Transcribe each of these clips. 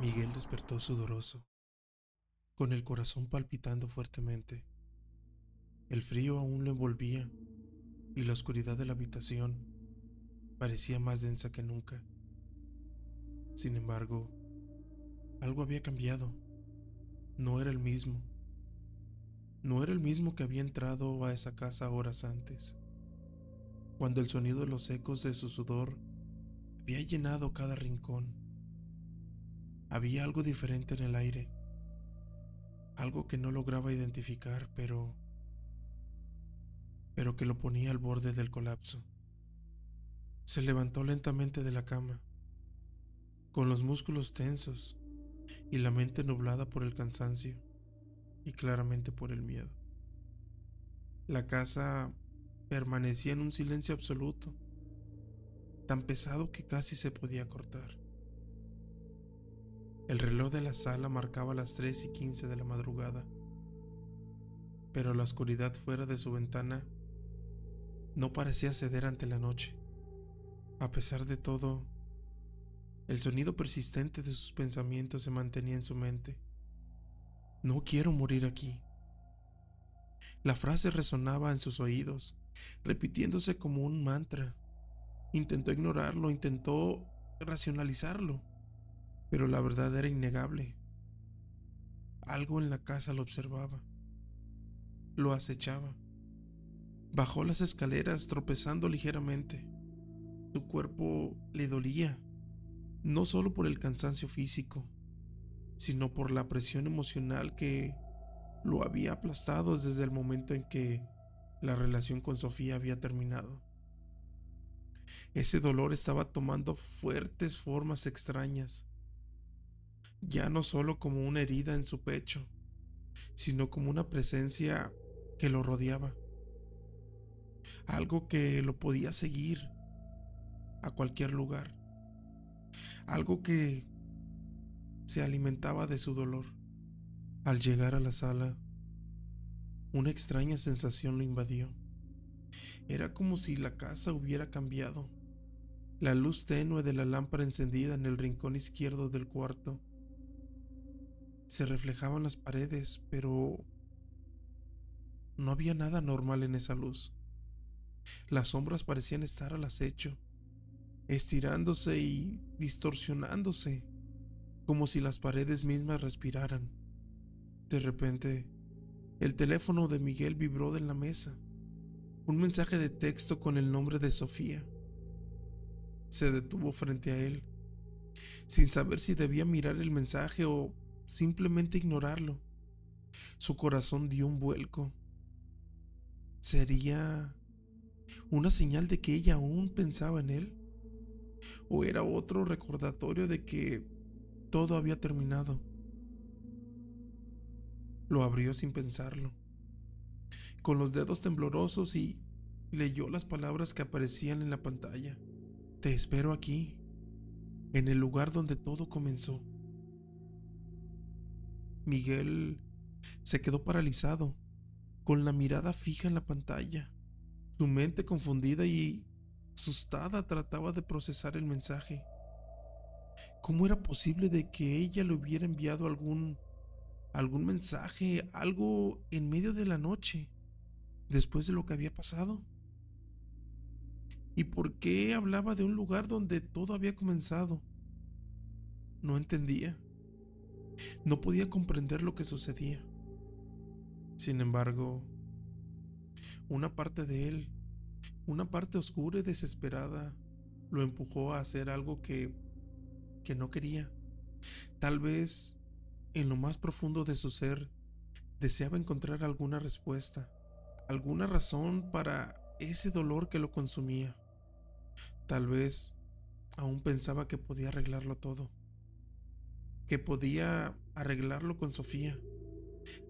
Miguel despertó sudoroso, con el corazón palpitando fuertemente. El frío aún lo envolvía y la oscuridad de la habitación parecía más densa que nunca. Sin embargo, algo había cambiado. No era el mismo. No era el mismo que había entrado a esa casa horas antes, cuando el sonido de los ecos de su sudor había llenado cada rincón. Había algo diferente en el aire, algo que no lograba identificar, pero que lo ponía al borde del colapso. Se levantó lentamente de la cama, con los músculos tensos y la mente nublada por el cansancio y claramente por el miedo. La casa permanecía en un silencio absoluto, tan pesado que casi se podía cortar. El reloj de la sala marcaba las 3:15 de la madrugada, pero la oscuridad fuera de su ventana no parecía ceder ante la noche. A pesar de todo, el sonido persistente de sus pensamientos se mantenía en su mente. No quiero morir aquí. La frase resonaba en sus oídos, repitiéndose como un mantra. Intentó ignorarlo, intentó racionalizarlo, pero la verdad era innegable. Algo en la casa lo observaba, lo acechaba. Bajó las escaleras tropezando ligeramente. Su cuerpo le dolía, no solo por el cansancio físico, sino por la presión emocional que lo había aplastado desde el momento en que la relación con Sofía había terminado. Ese dolor estaba tomando fuertes formas extrañas, ya no solo como una herida en su pecho, sino como una presencia que lo rodeaba, algo que lo podía seguir a cualquier lugar, algo que se alimentaba de su dolor. Al llegar a la sala, una extraña sensación lo invadió. Era como si la casa hubiera cambiado. La luz tenue de la lámpara encendida en el rincón izquierdo del cuarto se reflejaba en las paredes, pero no había nada normal en esa luz. Las sombras parecían estar al acecho, estirándose y distorsionándose, como si las paredes mismas respiraran. De repente, el teléfono de Miguel vibró en la mesa. Un mensaje de texto con el nombre de Sofía. Se detuvo frente a él, sin saber si debía mirar el mensaje o simplemente ignorarlo. Su corazón dio un vuelco. ¿Sería una señal de que ella aún pensaba en él? ¿O era otro recordatorio de que todo había terminado? Lo abrió sin pensarlo, con los dedos temblorosos, y leyó las palabras que aparecían en la pantalla. Te espero aquí, en el lugar donde todo comenzó. Miguel se quedó paralizado, con la mirada fija en la pantalla. Su mente confundida y asustada trataba de procesar el mensaje. ¿Cómo era posible de que ella le hubiera enviado algún mensaje, algo en medio de la noche, después de lo que había pasado? ¿Y por qué hablaba de un lugar donde todo había comenzado? No entendía, no podía comprender lo que sucedía. Sin embargo, una parte de él, una parte oscura y desesperada, lo empujó a hacer algo que no quería. Tal vez, en lo más profundo de su ser, deseaba encontrar alguna respuesta, alguna razón para ese dolor que lo consumía. Tal vez aún pensaba que podía arreglarlo todo, que podía arreglarlo con Sofía,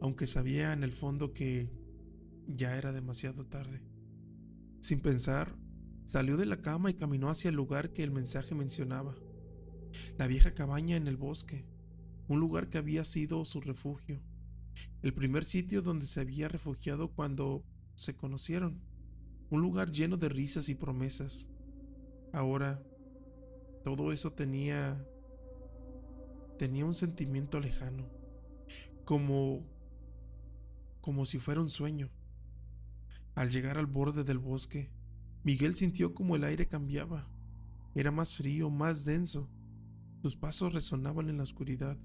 aunque sabía en el fondo que ya era demasiado tarde. Sin pensar, salió de la cama y caminó hacia el lugar que el mensaje mencionaba, la vieja cabaña en el bosque, un lugar que había sido su refugio, el primer sitio donde se había refugiado cuando se conocieron, un lugar lleno de risas y promesas. Ahora, todo eso tenía un sentimiento lejano, como, como si fuera un sueño. Al llegar al borde del bosque, Miguel sintió como el aire cambiaba. Era más frío, más denso. Sus pasos resonaban en la oscuridad,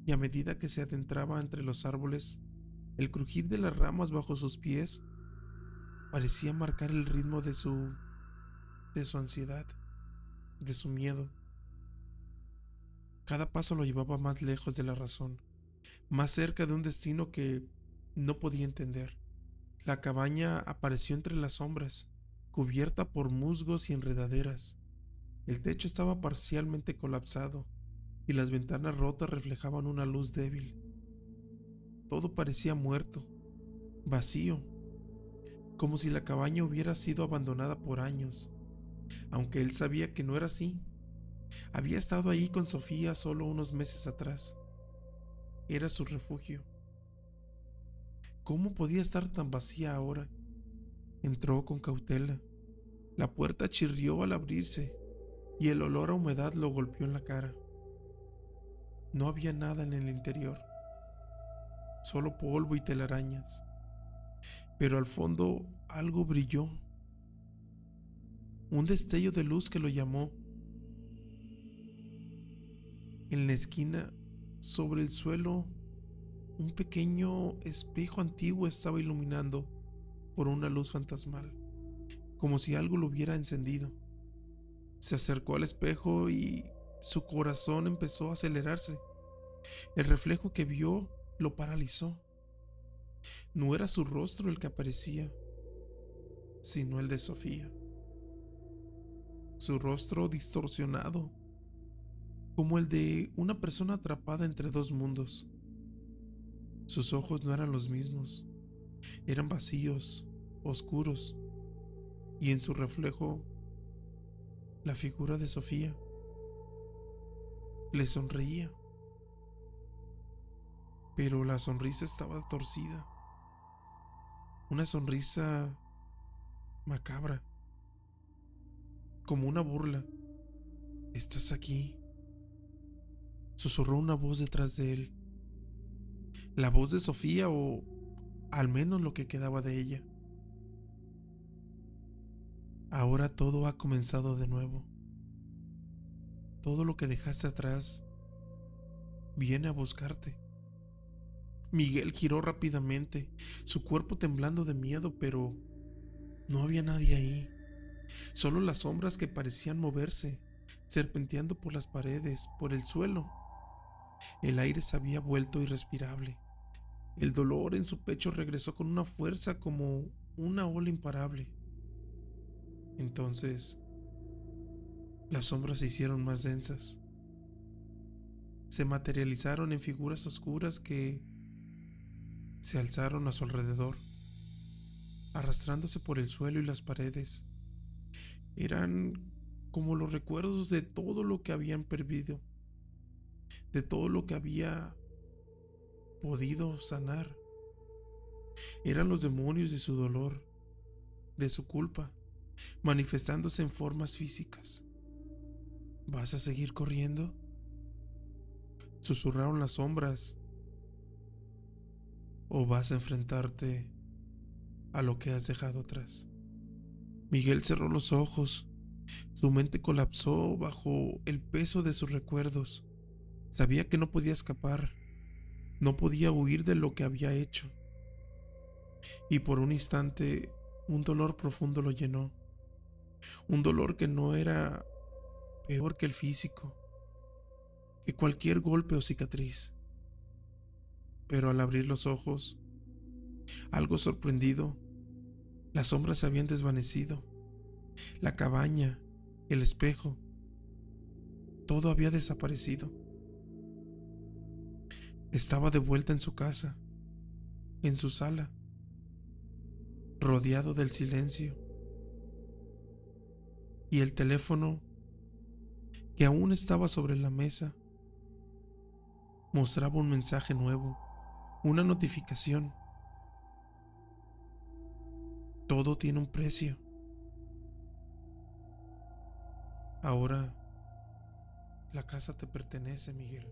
y a medida que se adentraba entre los árboles, el crujir de las ramas bajo sus pies parecía marcar el ritmo de su ansiedad, de su miedo. Cada paso lo llevaba más lejos de la razón, más cerca de un destino que no podía entender. La cabaña apareció entre las sombras, cubierta por musgos y enredaderas. El techo estaba parcialmente colapsado y las ventanas rotas reflejaban una luz débil. Todo parecía muerto, vacío, como si la cabaña hubiera sido abandonada por años, aunque él sabía que no era así. Había estado ahí con Sofía solo unos meses atrás. Era su refugio. ¿Cómo podía estar tan vacía ahora? Entró con cautela. La puerta chirrió al abrirse y el olor a humedad lo golpeó en la cara. No había nada en el interior, solo polvo y telarañas. Pero al fondo algo brilló, un destello de luz que lo llamó. En la esquina, sobre el suelo, un pequeño espejo antiguo estaba iluminando por una luz fantasmal, como si algo lo hubiera encendido. Se acercó al espejo y su corazón empezó a acelerarse. El reflejo que vio lo paralizó. No era su rostro el que aparecía, sino el de Sofía. Su rostro distorsionado, como el de una persona atrapada entre dos mundos. Sus ojos no eran los mismos, eran vacíos, oscuros, y en su reflejo, la figura de Sofía le sonreía. Pero la sonrisa estaba torcida, una sonrisa macabra, como una burla. ¿Estás aquí?, susurró una voz detrás de él. La voz de Sofía, o al menos lo que quedaba de ella. Ahora todo ha comenzado de nuevo. Todo lo que dejaste atrás viene a buscarte. Miguel giró rápidamente, su cuerpo temblando de miedo, pero no había nadie ahí. Solo las sombras que parecían moverse, serpenteando por las paredes, por el suelo. El aire se había vuelto irrespirable. El dolor en su pecho regresó con una fuerza como una ola imparable. Entonces, las sombras se hicieron más densas. Se materializaron en figuras oscuras que se alzaron a su alrededor, arrastrándose por el suelo y las paredes. Eran como los recuerdos de todo lo que habían perdido, de todo lo que había podido sanar. Eran los demonios de su dolor, de su culpa, manifestándose en formas físicas. ¿Vas a seguir corriendo?, susurraron las sombras. ¿O vas a enfrentarte a lo que has dejado atrás? Miguel cerró los ojos. Su mente colapsó bajo el peso de sus recuerdos. Sabía que no podía escapar, no podía huir de lo que había hecho. Y por un instante, un dolor profundo lo llenó. Un dolor que no era peor que el físico, que cualquier golpe o cicatriz. Pero al abrir los ojos, algo sorprendido, las sombras se habían desvanecido. La cabaña, el espejo, todo había desaparecido. Estaba de vuelta en su casa, en su sala, rodeado del silencio. Y el teléfono, que aún estaba sobre la mesa, mostraba un mensaje nuevo, una notificación. Todo tiene un precio. Ahora, La casa te pertenece, Miguel.